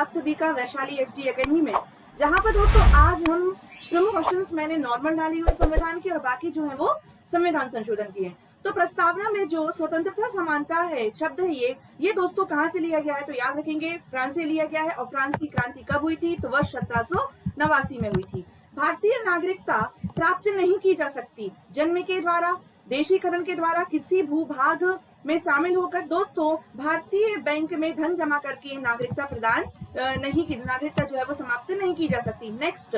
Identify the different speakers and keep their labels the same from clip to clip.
Speaker 1: आप सभी का वैशाली एचडी एकेडमी में, जहां पर दोस्तों आज हम प्रमुख क्वेश्चंस मैंने नॉर्मल डाली हुई संविधान की और बाकी जो है वो संविधान संशोधन की है। तो प्रस्तावना में जो स्वतंत्रता समानता है शब्द है ये दोस्तों कहाँ से लिया गया है? तो याद रखेंगे फ्रांस से लिया गया है। और फ्रांस की क्रांति कब हुई थी? तो वर्ष 1789 में हुई थी। भारतीय नागरिकता प्राप्त नहीं की जा सकती जन्म के द्वारा, देशीकरण के द्वारा, किसी भूभाग में शामिल होकर। दोस्तों भारतीय बैंक में धन जमा करके नागरिकता प्रदान नहीं की, नागरिकता जो है वो समाप्त नहीं की जा सकती। नेक्स्ट,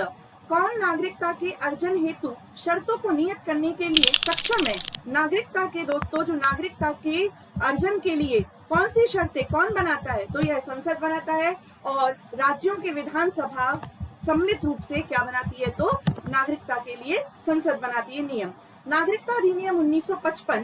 Speaker 1: कौन नागरिकता के अर्जन हेतु शर्तों को नियत करने के लिए सक्षम है? नागरिकता के दोस्तों जो नागरिकता के अर्जन के लिए कौन सी शर्तें कौन बनाता है? तो यह संसद बनाता है। और राज्यों के विधानसभा सम्मिलित रूप से क्या बनाती है? तो नागरिकता के लिए संसद बनाती है नियम। नागरिकता अधिनियम 1955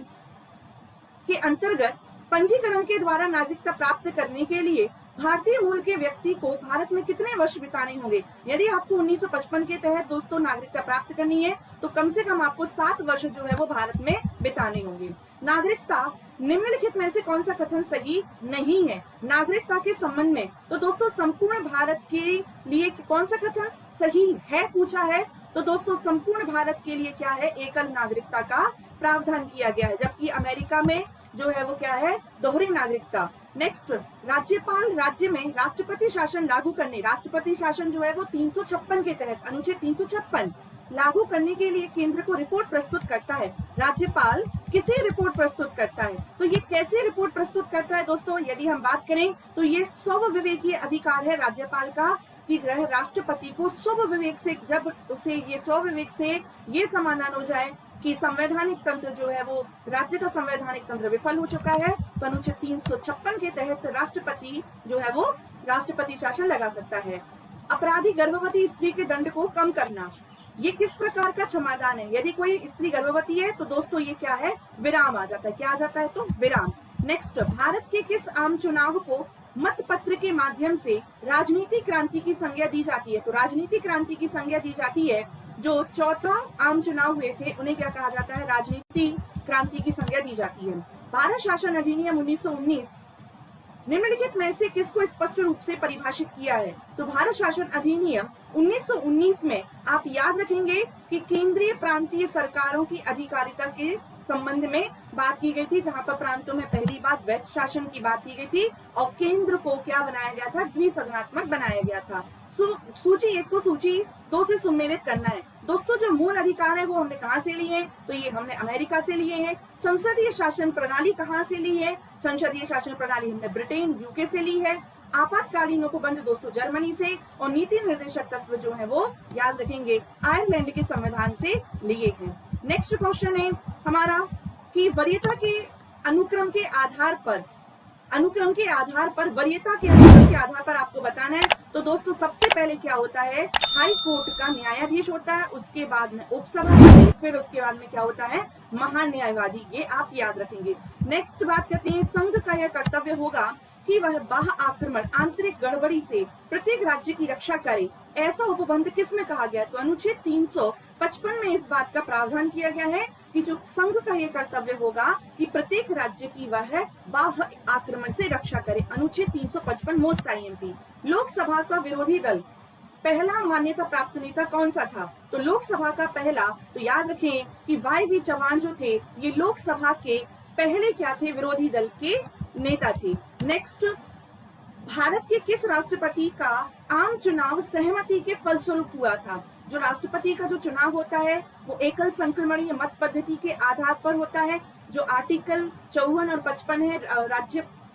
Speaker 1: के अंतर्गत पंजीकरण के द्वारा नागरिकता प्राप्त करने के लिए भारतीय मूल के व्यक्ति को भारत में कितने वर्ष बिताने होंगे? यदि आपको 1955 के तहत दोस्तों नागरिकता प्राप्त करनी है तो कम से कम आपको 7 वर्ष जो है वो भारत में बिताने होंगे। नागरिकता निम्नलिखित में से कौन सा कथन सही नहीं है नागरिकता के संबंध में? तो दोस्तों संपूर्ण भारत के लिए कौन सा कथन सही है पूछा है। तो दोस्तों संपूर्ण भारत के लिए क्या है? एकल नागरिकता का प्रावधान किया गया है, जबकि अमेरिका में जो है वो क्या है? दोहरी नागरिकता। नेक्स्ट, राज्यपाल राज्य में राष्ट्रपति शासन लागू करने, राष्ट्रपति शासन जो है वो 356 के तहत अनुच्छेद 356 लागू करने के लिए केंद्र को रिपोर्ट प्रस्तुत करता है। राज्यपाल किसे रिपोर्ट प्रस्तुत करता है? तो ये कैसे रिपोर्ट प्रस्तुत करता है दोस्तों? यदि हम बात करें तो ये स्वविवेकीय अधिकार है राज्यपाल का कि राष्ट्रपति को स्वविवेक से, जब उसे ये स्वविवेक से ये समाधान हो जाए कि संवैधानिक तंत्र जो है वो राज्य का संवैधानिक तंत्र विफल हो चुका है, तो अनुच्छेद 356 के तहत राष्ट्रपति जो है वो राष्ट्रपति शासन लगा सकता है। अपराधी गर्भवती स्त्री के दंड को कम करना, ये किस प्रकार का क्षमादान है? यदि कोई स्त्री गर्भवती है तो दोस्तों ये क्या है? विराम आ जाता है। क्या आ जाता है? तो विराम। नेक्स्ट, भारत के किस आम चुनाव को मत पत्र के माध्यम से राजनीतिक क्रांति की संज्ञा दी जाती है? तो राजनीतिक क्रांति की संज्ञा दी जाती है जो चौथा आम चुनाव हुए थे उन्हें क्या कहा जाता है? राजनीतिक क्रांति की संज्ञा दी जाती है। भारत शासन अधिनियम 1919 निम्नलिखित में से किसको स्पष्ट रूप से परिभाषित किया है? तो भारत शासन अधिनियम 1919 में आप याद रखेंगे कि केंद्रीय प्रांतीय सरकारों की अधिकारिता के संबंध में बात की गई थी, जहां पर प्रांतों में पहली बार वैध शासन की बात की गई थी और केंद्र को क्या बनाया गया था? द्विसदनात्मक बनाया गया था। सूची 1 को सूची 2 से सुमेलित करना है। दोस्तों जो मूल अधिकार है वो हमने कहाँ से लिए हैं? तो ये हमने अमेरिका से लिए हैं। संसदीय शासन प्रणाली कहाँ से ली है? संसदीय शासन प्रणाली हमने ब्रिटेन यूके से ली है। आपातकालीन उपबंध दोस्तों जर्मनी से। और नीति निर्देशक तत्व जो है वो याद रखेंगे आयरलैंड के संविधान से लिए हैं। नेक्स्ट क्वेश्चन है हमारा कि वरीयता के अनुक्रम के आधार पर वरीयता के अनुक्रम के आधार पर आपको बताना है। तो दोस्तों सबसे पहले क्या होता है? हाई कोर्ट का न्यायाधीश होता है, उसके बाद में उपसभापति, फिर उसके बाद में क्या होता है? महान्यायवादी। ये आप याद रखेंगे। नेक्स्ट बात करते हैं, संघ का यह कर्तव्य होगा कि वह बाह्य आक्रमण आंतरिक गड़बड़ी से प्रत्येक राज्य की रक्षा करे। ऐसा उपबंध किसमें कहा गया? तो अनुच्छेद 355 में इस बात का प्रावधान किया गया है कि जो संघ का ये कर्तव्य होगा कि प्रत्येक राज्य की वह बाह्य आक्रमण से रक्षा करे। अनुच्छेद 355 मोस्ट आईएमपी। लोकसभा का विरोधी दल पहला मान्यता प्राप्त नेता कौन सा था? तो लोकसभा का पहला, तो याद रखें कि वाई चौहान जो थे ये लोकसभा के पहले क्या थे? विरोधी दल के नेता थे। नेक्स्ट, भारत के किस राष्ट्रपति का आम चुनाव सहमति के फलस्वरूप हुआ था? जो राष्ट्रपति का जो चुनाव होता है वो एकल संक्रमणीय मत पद्धति के आधार पर होता है, जो आर्टिकल 54 और 55 है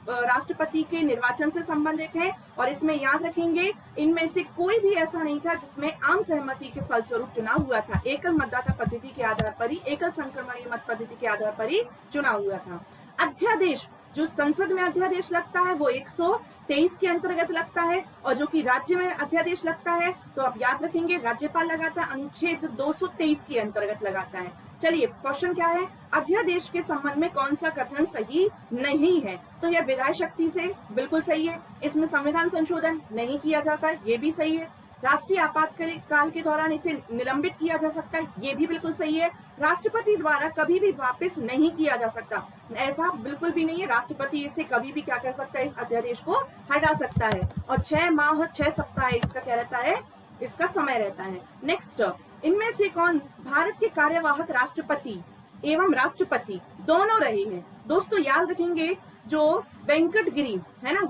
Speaker 1: राष्ट्रपति के निर्वाचन से संबंधित है। और इसमें याद रखेंगे इनमें से कोई भी ऐसा नहीं था जिसमें आम सहमति के फलस्वरूप चुनाव हुआ था। एकल मतदाता पद्धति के आधार पर ही, एकल संक्रमणीय मत पद्धति के आधार पर ही चुनाव हुआ था। अध्यादेश, जो संसद में अध्यादेश लगता है वो 123 के अंतर्गत लगता है, और जो कि राज्य में अध्यादेश लगता है तो आप याद रखेंगे राज्यपाल लगाता है, अनुच्छेद 223 के अंतर्गत लगाता है। चलिए क्वेश्चन क्या है? अध्यादेश के संबंध में कौन सा कथन सही नहीं है? तो यह विधायी शक्ति से बिल्कुल सही है। इसमें संविधान संशोधन नहीं किया जाता है, ये भी सही है। राष्ट्रीय आपातकाल के दौरान इसे निलंबित किया जा सकता है, ये भी बिल्कुल सही है। राष्ट्रपति द्वारा कभी भी वापस नहीं किया जा सकता, ऐसा बिल्कुल भी नहीं है। राष्ट्रपति इसे कभी भी क्या कर सकता है, इस अध्यादेश को हटा सकता है। और 6 माह 6 सप्ताह इसका क्या रहता है, इसका समय रहता है। नेक्स्ट, इनमें से कौन भारत के कार्यवाहक राष्ट्रपति एवं राष्ट्रपति दोनों रहे हैं? दोस्तों याद रखेंगे, जो वेंकटगिरी है ना,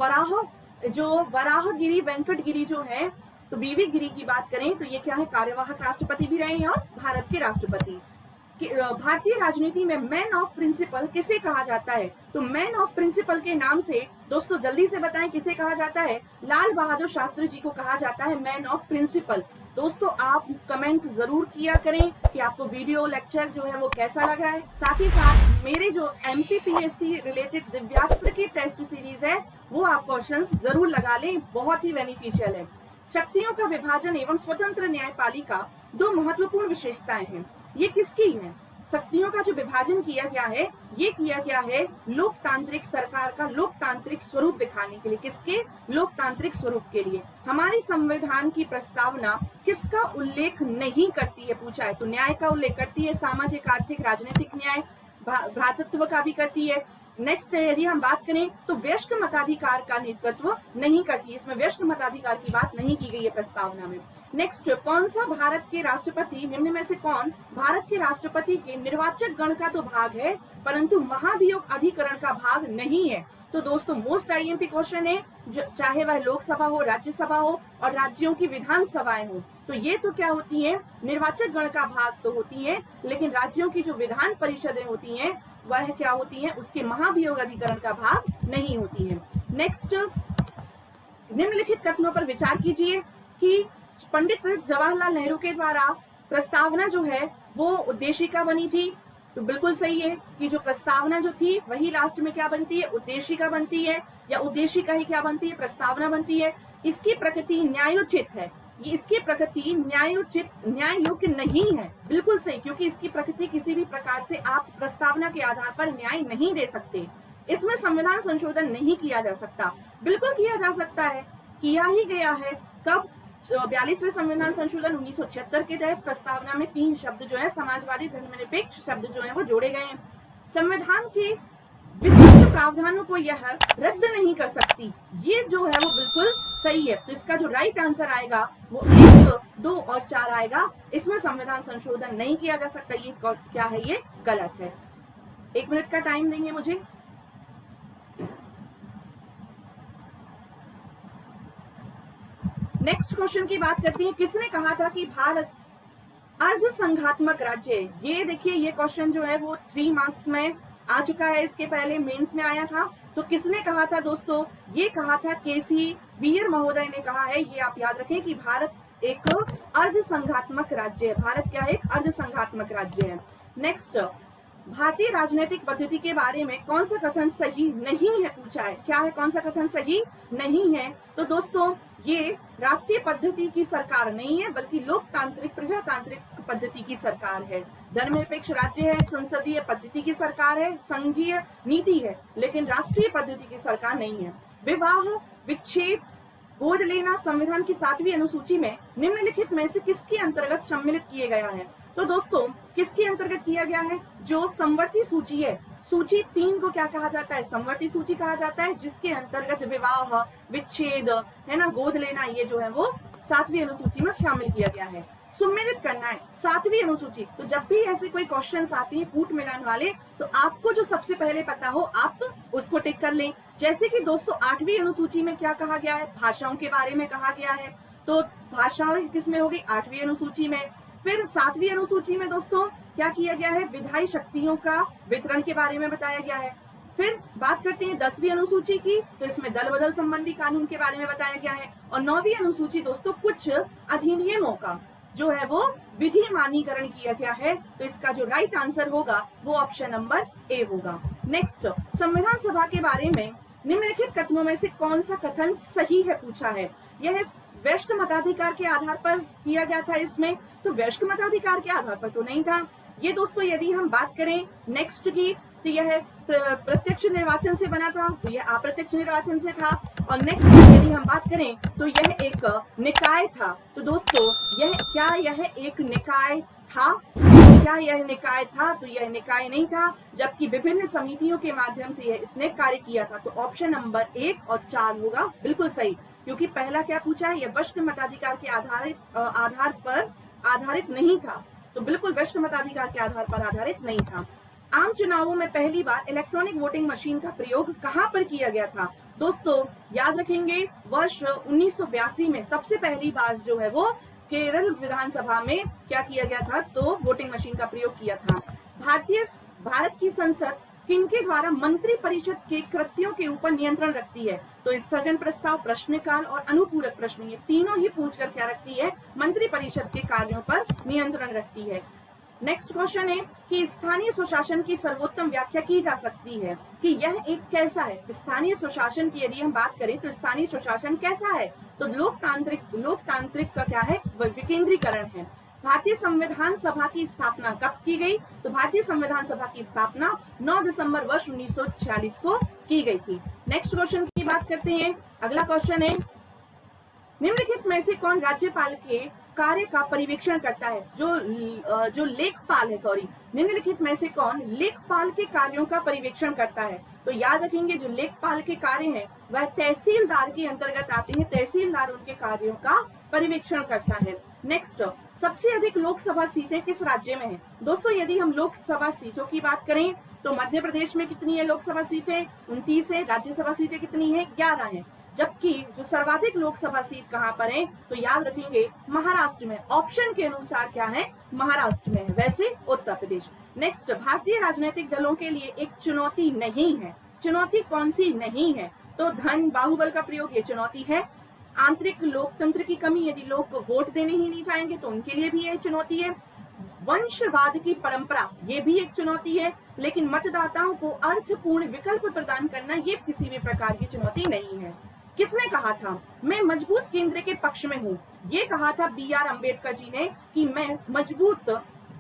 Speaker 1: वराहगिरी वेंकटगिरी जो है, तो बीवी गिरी की बात करें तो ये क्या है, कार्यवाहक राष्ट्रपति भी रहे हैं और भारत के राष्ट्रपति। भारतीय राजनीति में मैन ऑफ प्रिंसिपल किसे कहा जाता है? तो मैन ऑफ प्रिंसिपल के नाम से दोस्तों जल्दी से बताएं किसे कहा जाता है? लाल बहादुर शास्त्री जी को कहा जाता है मैन ऑफ प्रिंसिपल। दोस्तों आप कमेंट जरूर किया करें कि आपको वीडियो लेक्चर जो है वो कैसा लगा है। साथ ही साथ मेरे जो MPPSC रिलेटेड दिव्यास्त्र की टेस्ट सीरीज है वो आप क्वेश्चंस जरूर लगा लें, बहुत ही बेनिफिशियल है। शक्तियों का विभाजन एवं स्वतंत्र न्यायपालिका दो महत्वपूर्ण विशेषताएं हैं। ये किसकी है? शक्तियों का जो विभाजन किया गया है, ये किया गया है लोकतांत्रिक सरकार का लोकतांत्रिक स्वरूप दिखाने के लिए। किसके? लोकतांत्रिक स्वरूप के लिए। हमारी संविधान की प्रस्तावना किसका उल्लेख नहीं करती है पूछा है, तो न्याय का उल्लेख करती है, सामाजिक आर्थिक राजनीतिक न्याय, भ्रातृत्व का भी करती है। नेक्स्ट यदि हम बात करें तो वयस्क मताधिकार का नेतृत्व नहीं करती है, इसमें वयस्क मताधिकार की बात नहीं की गई है प्रस्तावना में। नेक्स्ट, कौन सा भारत के राष्ट्रपति, निम्न में से कौन भारत के राष्ट्रपति के निर्वाचक गण का तो भाग है परंतु महाभियोग अधिकरण का भाग नहीं है? तो दोस्तों मोस्ट IMP क्वेश्चन है, चाहे वह लोकसभा हो, राज्यसभा हो और राज्यों की विधानसभाएं हो, तो ये तो क्या होती है, निर्वाचक गण का भाग तो होती है, लेकिन राज्यों की जो विधान परिषदें होती हैं वह क्या होती है, उसके महाभियोग अधिकरण का भाग नहीं होती है। नेक्स्ट, निम्नलिखित कथनों पर विचार कीजिए कि पंडित जवाहरलाल नेहरू के द्वारा प्रस्तावना जो है वो उद्देशिका बनी थी। तो बिल्कुल सही है कि जो प्रस्तावना जो थी वही लास्ट में क्या बनती है, उद्देशिका बनती है, या उद्देशिका ही क्या बनती है, प्रस्तावना बनती है। इसकी प्रकृति न्यायोचित है, ये इसकी प्रकृति न्यायोचित न्याय योग्य नहीं है। बिल्कुल सही, क्योंकि इसकी प्रकृति किसी भी प्रकार से आप प्रस्तावना के आधार पर न्याय नहीं दे सकते। इसमें संविधान संशोधन नहीं किया जा सकता। बिल्कुल किया जा सकता है, किया ही गया है। कब? 42वें संविधान संशोधन 1976 के तहत प्रस्तावना में 3 शब्द जो है समाजवादी धर्मनिरपेक्ष शब्द जो है वो जोड़े गए हैं। संविधान के विशिष्ट प्रावधानों को यह रद्द नहीं कर सकती, ये जो है वो बिल्कुल सही है। तो इसका जो राइट आंसर आएगा वो 1, 2 और 4 आएगा। इसमें संविधान संशोधन नहीं किया जा सकता, ये क्या है, ये गलत है। 1 मिनट का टाइम देंगे मुझे। नेक्स्ट क्वेश्चन की बात करते हैं। किसने कहा था कि भारत अर्ध संघात्मक राज्य है? ये देखिए, ये क्वेश्चन जो है वो 3 मार्क्स में आ चुका है, इसके पहले मेंस में आया था। तो किसने कहा था दोस्तों? ये कहा था KC वीर महोदय ने कहा है। ये आप याद रखें कि भारत एक अर्ध संघात्मक राज्य है। भारत क्या है? एक अर्ध संघात्मक राज्य है। नेक्स्ट, भारतीय राजनीतिक पद्धति के बारे में कौन सा कथन सही नहीं है पूछा है। क्या है, कौन सा कथन सही नहीं है? तो दोस्तों ये राष्ट्रीय पद्धति की सरकार नहीं है, बल्कि लोकतांत्रिक प्रजातांत्रिक पद्धति की सरकार है। धर्मनिरपेक्ष राज्य है, संसदीय पद्धति की सरकार है, संघीय नीति है, लेकिन राष्ट्रीय पद्धति की सरकार नहीं है। विवाह, विच्छेद, गोद लेना संविधान की 7वीं अनुसूची में निम्नलिखित में से किसके अंतर्गत सम्मिलित किए गया है? तो दोस्तों किसके अंतर्गत किया गया है? जो संवर्ती सूची है, सूची 3 को क्या कहा जाता है? संवर्ती सूची कहा जाता है, जिसके अंतर्गत विवाह, विच्छेद है ना, गोद लेना, ये जो है वो 7वीं अनुसूची में शामिल किया गया है। सम्मिलित करना है 7वीं अनुसूची। तो जब भी ऐसे कोई क्वेश्चंस आते हैं कूट मिलान वाले, तो आपको जो सबसे पहले पता हो आप उसको टिक कर लें। जैसे कि दोस्तों 8वीं अनुसूची में क्या कहा गया है? भाषाओं के बारे में कहा गया है। तो भाषाएं किसमें होगी? 8वीं अनुसूची में। फिर 7वीं अनुसूची में दोस्तों क्या किया गया है? विधायी शक्तियों का वितरण के बारे में बताया गया है। फिर बात करते हैं 10वीं अनुसूची की, तो इसमें दल बदल संबंधी कानून के बारे में बताया गया है। और 9वीं अनुसूची दोस्तों कुछ अधिनियमों का जो है वो विधि मान्यीकरण किया गया है। तो इसका जो राइट आंसर होगा वो ऑप्शन नंबर ए होगा। नेक्स्ट, संविधान सभा के बारे में निम्नलिखित कथनों में से कौन सा कथन सही है पूछा है। यह वयस्क मताधिकार के आधार पर किया गया था इसमें, तो वयस्क मताधिकार के आधार पर तो नहीं था ये दोस्तों। यदि हम बात करें नेक्स्ट की, तो यह प्रत्यक्ष निर्वाचन से बना था, तो यह अप्रत्यक्ष निर्वाचन से था। और नेक्स्ट यदि हम बात करें तो यह एक निकाय था। तो दोस्तों यह एक निकाय था? क्या यह निकाय था? तो यह निकाय नहीं था, जबकि विभिन्न समितियों के माध्यम से इसने कार्य किया था। तो ऑप्शन नंबर 1 और 4 होगा बिल्कुल सही, क्योंकि पहला क्या पूछा है, यह वरिष्ठ मताधिकार के आधार पर आधारित नहीं था। तो बिल्कुल वरिष्ठ मताधिकार के आधार पर आधारित नहीं था। आम चुनावों में पहली बार इलेक्ट्रॉनिक वोटिंग मशीन का प्रयोग कहां पर किया गया था? दोस्तों याद रखेंगे, वर्ष 1982 में सबसे पहली बार जो है वो केरल विधानसभा में क्या किया गया था, तो वोटिंग मशीन का प्रयोग किया था। भारत की संसद किनके द्वारा मंत्री परिषद के कृत्यों के ऊपर नियंत्रण रखती है? तो स्थगन प्रस्ताव, प्रश्नकाल और अनुपूरक प्रश्न, ये तीनों ही पूछकर क्या रखती है, मंत्री परिषद के कार्यों पर नियंत्रण रखती है। नेक्स्ट क्वेश्चन है कि स्थानीय स्वशासन की सर्वोत्तम व्याख्या की जा सकती है कि यह एक कैसा है? स्थानीय स्वशासन की यदि हम बात करें तो स्थानीय स्वशासन कैसा है? तो लोकतांत्रिक का क्या है, विकेंद्रीकरण है। भारतीय संविधान सभा की स्थापना कब की गई? तो भारतीय संविधान सभा की स्थापना 9 दिसंबर वर्ष 1946 को की गई थी। नेक्स्ट क्वेश्चन की बात करते हैं। अगला क्वेश्चन है, निम्नलिखित में से कौन राज्यपाल के कार्य का परिवीक्षण करता है? जो लेखपाल है, निम्नलिखित में से कौन लेखपाल के कार्यों का परिवीक्षण करता है? तो याद रखेंगे, जो लेखपाल के कार्य हैं वह तहसीलदार के अंतर्गत आते हैं। तहसीलदार उनके कार्यों का परिवीक्षण करता है। नेक्स्ट, सबसे अधिक लोकसभा सीटें किस राज्य में है? दोस्तों यदि हम लोकसभा सीटों की बात करें तो मध्य प्रदेश में कितनी है लोकसभा सीटें? 29 है। राज्यसभा सीटें कितनी है? 11 है। जबकि जो सर्वाधिक लोकसभा सीट कहां पर है? तो याद रखेंगे महाराष्ट्र में। ऑप्शन के अनुसार क्या है, महाराष्ट्र में है, वैसे उत्तर प्रदेश। नेक्स्ट, भारतीय राजनीतिक दलों के लिए एक चुनौती नहीं है। चुनौती कौन सी नहीं है? तो धन बाहुबल का प्रयोग, ये चुनौती है। आंतरिक लोकतंत्र की कमी, यदि लोग वोट देने ही नहीं चाहेंगे तो उनके लिए भी ये चुनौती है। वंशवाद की परंपरा, ये भी एक चुनौती है। लेकिन मतदाताओं को अर्थपूर्ण विकल्प प्रदान करना, ये किसी भी प्रकार की चुनौती नहीं है। किसने कहा था मैं मजबूत केंद्र के पक्ष में हूँ? ये कहा था BR अम्बेडकर जी ने कि मैं मजबूत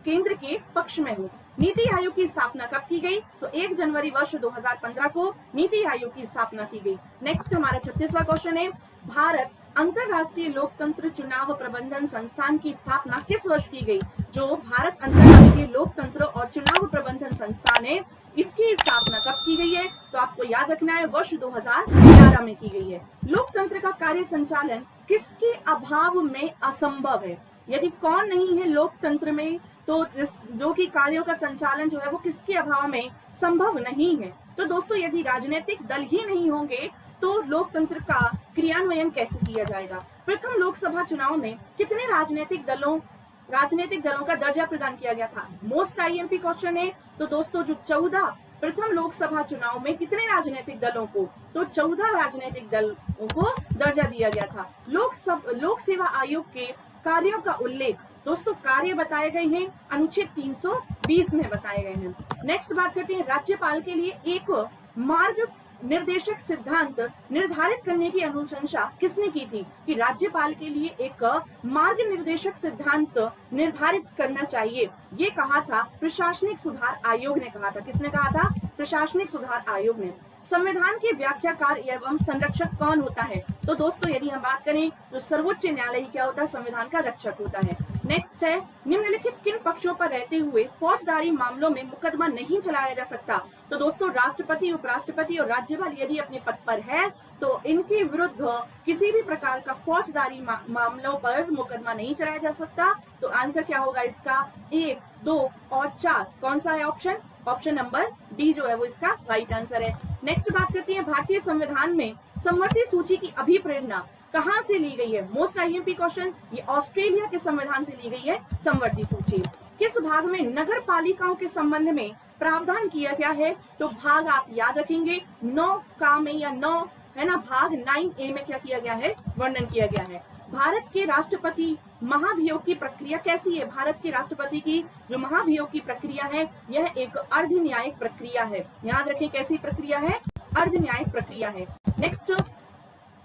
Speaker 1: केंद्र के पक्ष में हूँ। नीति आयोग की स्थापना कब की गई? तो 1 जनवरी वर्ष 2015 को नीति आयोग की स्थापना की गई। नेक्स्ट हमारा 36वां क्वेश्चन है, भारत अंतरराष्ट्रीय लोकतंत्र चुनाव प्रबंधन संस्थान की स्थापना किस वर्ष की गई? जो भारत अंतरराष्ट्रीय लोकतंत्र और चुनाव प्रबंधन संस्थान है, इसकी स्थापना कब की गई है? तो आपको याद रखना है, वर्ष 2011 में की गई है। लोकतंत्र का कार्य संचालन किसके अभाव में असंभव है? यदि कौन नहीं है लोकतंत्र में, तो जो कि कार्यों का संचालन जो है वो किसके अभाव में संभव नहीं है? तो दोस्तों यदि राजनीतिक दल ही नहीं होंगे तो लोकतंत्र का क्रियान्वयन कैसे किया जाएगा? प्रथम लोकसभा चुनाव में कितने राजनीतिक दलों का दर्जा प्रदान किया गया था? मोस्ट IMP क्वेश्चन है। तो दोस्तों जो 14 प्रथम लोकसभा चुनाव में कितने राजनीतिक दलों को? तो 14 राजनीतिक दलों को दर्जा दिया गया था। लोक सेवा आयोग के कार्यों का उल्लेख, दोस्तों कार्य बताए गए हैं अनुच्छेद 320 में बताए गए हैं। नेक्स्ट बात करते हैं, राज्यपाल के लिए एक मार्ग निर्देशक सिद्धांत निर्धारित करने की अनुशंसा किसने की थी? कि राज्यपाल के लिए एक मार्ग निर्देशक सिद्धांत निर्धारित करना चाहिए, ये कहा था प्रशासनिक सुधार आयोग ने कहा था। किसने कहा था? प्रशासनिक सुधार आयोग ने। संविधान के व्याख्याकार एवं संरक्षक कौन होता है? तो दोस्तों यदि हम बात करें तो सर्वोच्च न्यायालय क्या होता है? संविधान का रक्षक होता है। नेक्स्ट है, निम्नलिखित किन पक्षों पर रहते हुए फौजदारी मामलों में मुकदमा नहीं चलाया जा सकता? तो दोस्तों राष्ट्रपति, उपराष्ट्रपति और राज्यपाल यदि अपने पद पर है तो इनके विरुद्ध किसी भी प्रकार का फौजदारी मामलों पर मुकदमा नहीं चलाया जा सकता। तो आंसर क्या होगा इसका? 1, 2 और 4 कौन सा है ऑप्शन? ऑप्शन नंबर डी जो है वो इसका राइट आंसर है। नेक्स्ट बात करते हैं, भारतीय संविधान में समवर्ती सूची की अभिप्रेरणा कहां से ली गई है? मोस्ट IMP क्वेश्चन, ये ऑस्ट्रेलिया के संविधान से ली गई है समवर्ती सूची। किस भाग में नगर पालिकाओं के संबंध में प्रावधान किया गया है? तो भाग आप याद रखेंगे 9 का में या 9 है ना, भाग 9A में क्या किया गया है? वर्णन किया गया है। भारत के राष्ट्रपति महाभियोग की प्रक्रिया कैसी है? भारत के राष्ट्रपति की जो महाभियोग की प्रक्रिया है यह एक अर्ध न्यायिक प्रक्रिया है। याद रखें कैसी प्रक्रिया है? अर्ध न्यायिक प्रक्रिया है। नेक्स्ट,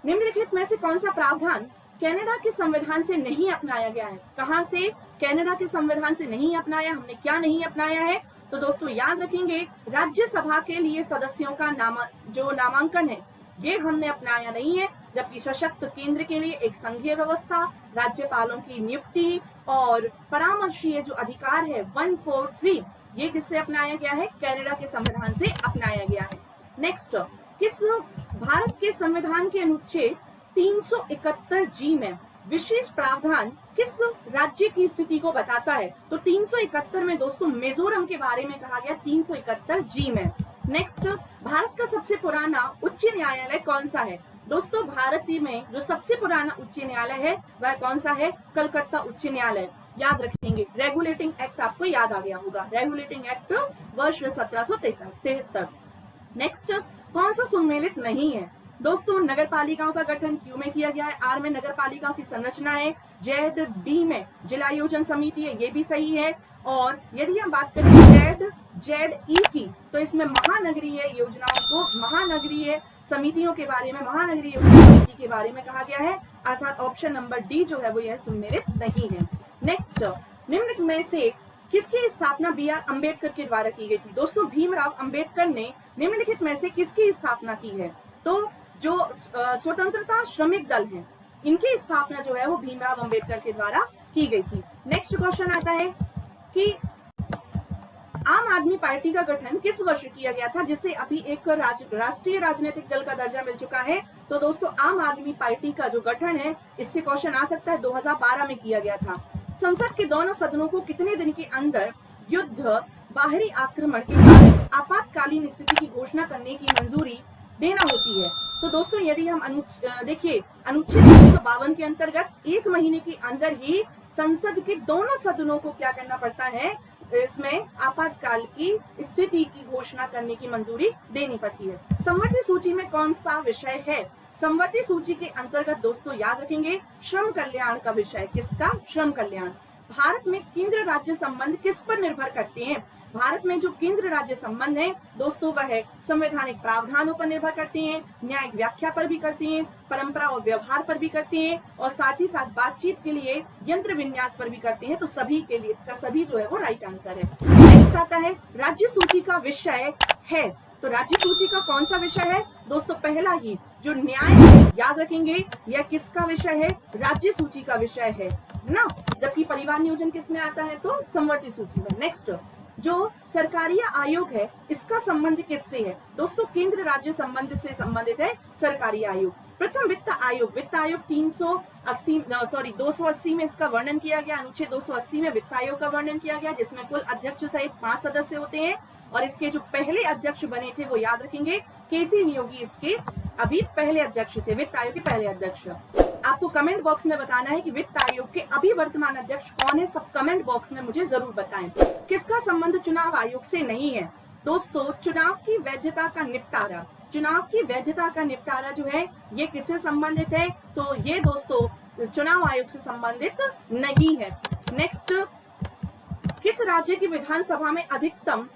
Speaker 1: निम्नलिखित में से कौन सा प्रावधान कनाडा के संविधान से नहीं अपनाया गया है? कहां से? कनाडा के संविधान से नहीं अपनाया। हमने क्या नहीं अपनाया है? तो दोस्तों याद रखेंगे, राज्यसभा के लिए सदस्यों का नामांकन है ये हमने अपनाया नहीं है, जबकि सशक्त केंद्र के लिए एक संघीय व्यवस्था, राज्यपालों की नियुक्ति और परामर्शीय जो अधिकार है 143, ये किससे अपनाया गया है? कनाडा के संविधान से अपनाया गया है। नेक्स्ट, किस भारत के संविधान के अनुच्छेद 371 जी में विशेष प्रावधान किस राज्य की स्थिति को बताता है? तो 371 में दोस्तों मिजोरम के बारे में कहा गया, 371 जी में। नेक्स्ट, भारत का सबसे पुराना उच्च न्यायालय कौन सा है? दोस्तों भारत में जो सबसे पुराना उच्च न्यायालय है वह कौन सा है? कलकत्ता उच्च न्यायालय। याद रखेंगे, रेगुलेटिंग एक्ट आपको याद आ गया होगा, रेगुलेटिंग एक्ट वर्ष 1773। नेक्स्ट, कौन सा सुमेलित नहीं है? दोस्तों नगर पालिकाओं का गठन क्यों में किया गया है? आर में नगर पालिकाओं की संरचना है, जेड डी में जिला योजना समिति है, ये भी सही है। और यदि हम बात करें जेड ई की, तो इसमें महानगरीय योजनाओं को, महानगरीय समितियों के बारे में, महानगरीय योजना समिति के बारे में कहा गया है, अर्थात ऑप्शन नंबर डी जो है वो यह सुमेलित नहीं है। नेक्स्ट, निम्नलिखित में से किसकी स्थापना बी आर अम्बेडकर के द्वारा की गई थी? दोस्तों भीमराव अम्बेडकर ने निम्नलिखित में से किसकी स्थापना की है? तो जो स्वतंत्रता श्रमिक दल है, इनकी स्थापना जो है वो भीमराव अम्बेडकर के द्वारा की गई थी। नेक्स्ट क्वेश्चन आता है कि आम आदमी पार्टी का गठन किस वर्ष किया गया था, जिसे अभी एक राष्ट्रीय राजनीतिक दल का दर्जा मिल चुका है? तो दोस्तों आम आदमी पार्टी का जो गठन है, इससे क्वेश्चन आ सकता है, 2012 में किया गया था। संसद के दोनों सदनों को कितने दिन के अंदर युद्ध, बाहरी आक्रमण के कारण आपातकालीन स्थिति की घोषणा करने की मंजूरी देना होती है? तो दोस्तों यदि हम देखिए अनुच्छेद 352 के अंतर्गत 1 महीने के अंदर ही संसद के दोनों सदनों को क्या करना पड़ता है? इसमें आपातकाल की स्थिति की घोषणा करने की मंजूरी देनी पड़ती है। समवर्ती सूची में कौन सा विषय है? समवर्ती सूची के अंतर्गत दोस्तों याद रखेंगे श्रम कल्याण का विषय। किसका? श्रम कल्याण। भारत में केंद्र राज्य संबंध किस पर निर्भर करते हैं? भारत में जो केंद्र राज्य संबंध है दोस्तों वह संवैधानिक प्रावधानों पर निर्भर करते हैं, न्यायिक व्याख्या पर भी करते हैं, परंपरा और व्यवहार पर भी करते हैं, और साथ ही साथ बातचीत के लिए यंत्र विन्यास पर भी करते हैं। तो सभी के लिए इसका सभी जो है वो राइट आंसर है। नेक्स्ट आता है राज्य सूची का विषय है। तो राज्य सूची का कौन सा विषय है? दोस्तों पहला ही जो न्याय है, याद रखेंगे यह किसका विषय है? राज्य सूची का विषय है ना, जबकि परिवार नियोजन किस में आता है? तो समवर्ती सूची में। नेक्स्ट, जो सरकारी आयोग है इसका संबंध किससे है? दोस्तों केंद्र राज्य संबंध से संबंधित है सरकारी आयोग। प्रथम वित्त आयोग 280 में इसका वर्णन किया गया, अनुच्छेद 280 में वित्त आयोग का वर्णन किया गया, जिसमें कुल अध्यक्ष सहित 5 सदस्य होते हैं। और इसके जो पहले अध्यक्ष बने थे वो याद रखेंगे केसी नियोगी इसके अभी पहले अध्यक्ष थे, वित्त आयोग के पहले अध्यक्ष। आपको कमेंट बॉक्स में बताना है कि वित्त आयोग के अभी वर्तमान अध्यक्ष कौन है, सब कमेंट बॉक्स में मुझे जरूर बताएं। किसका संबंध चुनाव आयोग से नहीं है? दोस्तों चुनाव की वैधता का निपटारा, चुनाव की वैधता का निपटारा जो है ये किससे संबंधित है? तो ये दोस्तों चुनाव आयोग से संबंधित नहीं है। नेक्स्ट, किस राज्य की विधानसभा में अधिकतम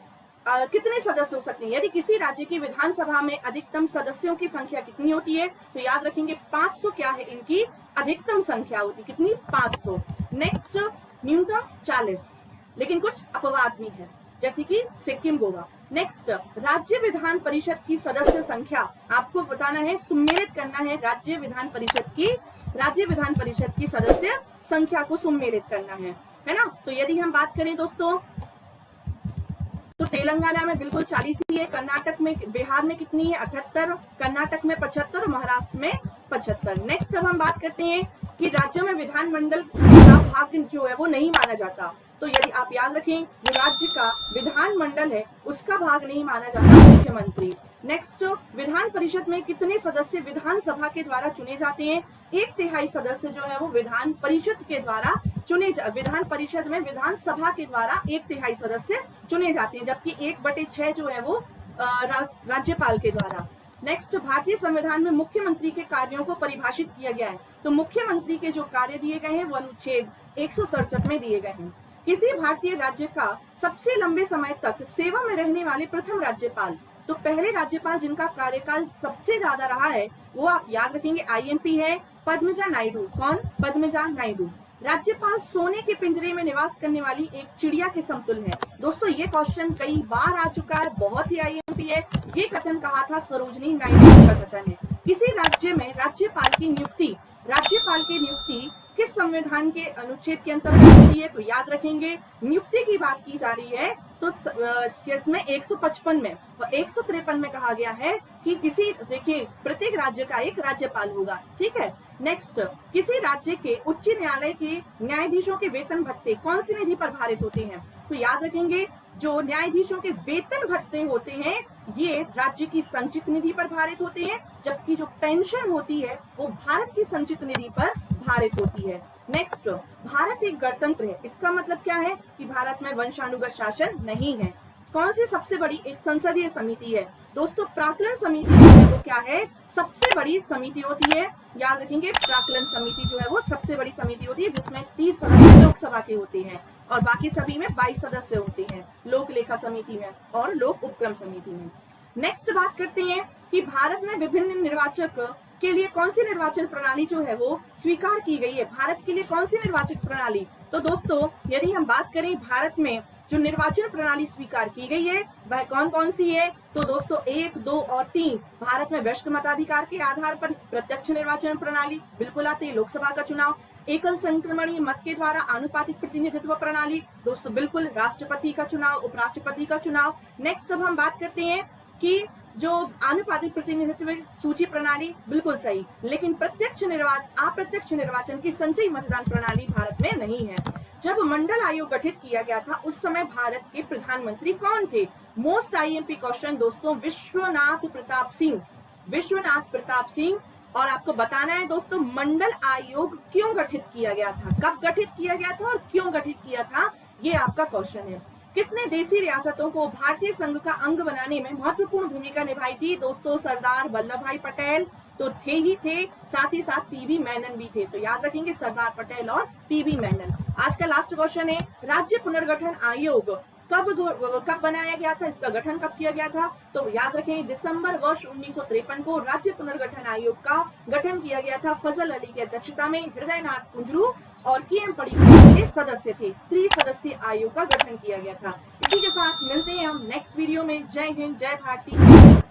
Speaker 1: कितने सदस्य हो सकते हैं? यदि किसी राज्य की विधानसभा में अधिकतम सदस्यों की संख्या कितनी होती है? तो याद रखेंगे 500 क्या है इनकी अधिकतम संख्या होती, कितनी? 500। नेक्स्ट, न्यूनतम 40, लेकिन कुछ अपवाद भी है जैसे कि सिक्किम, गोवा। नेक्स्ट, राज्य विधान परिषद की सदस्य संख्या आपको बताना है, सुमेलित करना है राज्य विधान परिषद की सदस्य संख्या को सुमेलित करना है ना। तो यदि हम बात करें दोस्तों तो तेलंगाना में बिल्कुल 40 ही है, कर्नाटक में, बिहार में कितनी है? 78, कर्नाटक में 75 और महाराष्ट्र में 75। नेक्स्ट अब हम बात करते हैं कि राज्यों में विधानमंडल का भाग जो है वो नहीं माना जाता। तो यदि आप याद रखें जो राज्य का विधानमंडल है उसका भाग नहीं माना जाता मुख्यमंत्री। नेक्स्ट, विधान परिषद में कितने सदस्य विधानसभा के द्वारा चुने जाते हैं? 1/3 सदस्य जो है वो विधान परिषद के द्वारा विधान परिषद में विधानसभा के द्वारा 1/3 सदस्य चुने जाते हैं, जबकि 1/6 जो है वो राज्यपाल के द्वारा। नेक्स्ट, भारतीय संविधान में मुख्यमंत्री के कार्यों को परिभाषित किया गया है। तो मुख्यमंत्री के जो कार्य दिए गए हैं वो अनुच्छेद 167 में दिए गए हैं। किसी भारतीय राज्य का सबसे लंबे समय तक सेवा में रहने वाले प्रथम राज्यपाल, तो पहले राज्यपाल जिनका कार्यकाल सबसे ज्यादा रहा है वो आप याद रखेंगे IMP है पद्मजा नायडू। कौन? पद्मजा नायडू। राज्यपाल सोने के पिंजरे में निवास करने वाली एक चिड़िया के समतुल्य है। दोस्तों ये क्वेश्चन कई बार आ चुका है, बहुत ही IMP है। ये कथन कहा था सरोजनी नायडू का कथन है। किसी राज्य में राज्यपाल की नियुक्ति किस संविधान के अनुच्छेद के अंतर्गत होती है? तो याद रखेंगे, नियुक्ति की बात की जा रही है तो इसमें 155 में और 153 में कहा गया है कि देखिए प्रत्येक राज्य का एक राज्यपाल होगा। ठीक है। नेक्स्ट, किसी राज्य के उच्च न्यायालय के न्यायाधीशों के वेतन भत्ते कौन सी निधि पर भारित होते हैं? तो याद रखेंगे, जो न्यायाधीशों के वेतन भत्ते होते हैं ये राज्य की संचित निधि पर भारित होते हैं, जबकि जो पेंशन होती है वो भारत की संचित निधि पर भारित होती है। नेक्स्ट, भारत एक गणतंत्र है, इसका मतलब क्या है कि भारत में वंशानुगत शासन नहीं है। कौन सी सबसे बड़ी एक संसदीय समिति है? दोस्तों प्राक्कलन समिति जो है वो क्या है? सबसे बड़ी समिति होती है। याद रखेंगे, प्राक्कलन समिति जो है वो सबसे बड़ी समिति होती है, जिसमें 30 सदस्य लोकसभा के होते हैं और बाकी सभी में 22 सदस्य होते हैं, लोक लेखा समिति में और लोक उपक्रम समिति में। नेक्स्ट बात करते हैं कि भारत में विभिन्न निर्वाचक के लिए कौन सी निर्वाचन प्रणाली जो है वो स्वीकार की गई है? भारत के लिए कौन सी निर्वाचन प्रणाली? तो दोस्तों यदि हम बात करें भारत में जो निर्वाचन प्रणाली स्वीकार की गई है वह कौन कौन सी है? तो दोस्तों 1, 2 और 3 भारत में वयस्क मताधिकार के आधार पर प्रत्यक्ष निर्वाचन प्रणाली बिल्कुल आती है। लोकसभा का चुनाव, एकल संक्रमणीय मत के द्वारा आनुपातिक प्रतिनिधित्व प्रणाली, दोस्तों बिल्कुल राष्ट्रपति का चुनाव, उपराष्ट्रपति का चुनाव। नेक्स्ट अब हम बात करते हैं कि जो आनुपातिक प्रतिनिधित्व सूची प्रणाली बिल्कुल सही, लेकिन अप्रत्यक्ष निर्वाचन की संचयी मतदान प्रणाली भारत में नहीं है। जब मंडल आयोग गठित किया गया था उस समय भारत के प्रधानमंत्री कौन थे? मोस्ट आईएमपी क्वेश्चन दोस्तों, विश्वनाथ प्रताप सिंह। और आपको बताना है दोस्तों मंडल आयोग क्यों गठित किया गया था, कब गठित किया गया था और क्यों गठित किया था, ये आपका क्वेश्चन है। किसने देशी रियासतों को भारतीय संघ का अंग बनाने में महत्वपूर्ण भूमिका निभाई थी? दोस्तों सरदार वल्लभ भाई पटेल तो थे, साथ ही साथ पीवी मेनन भी थे। तो याद रखेंगे सरदार पटेल और पीवी मेनन। आज का लास्ट क्वेश्चन है, राज्य पुनर्गठन आयोग कब बनाया गया था, इसका गठन कब किया गया था? तो याद रखें दिसंबर वर्ष 1953 को राज्य पुनर्गठन आयोग का गठन किया गया था। फजल अली की अध्यक्षता में हृदयनाथ कुंजरू और के.एम. पडिक्कल के सदस्य थे। 3 सदस्यीय आयोग का गठन किया गया था। इसी के साथ मिलते हैं हम नेक्स्ट वीडियो में। जय हिंद, जय भारती।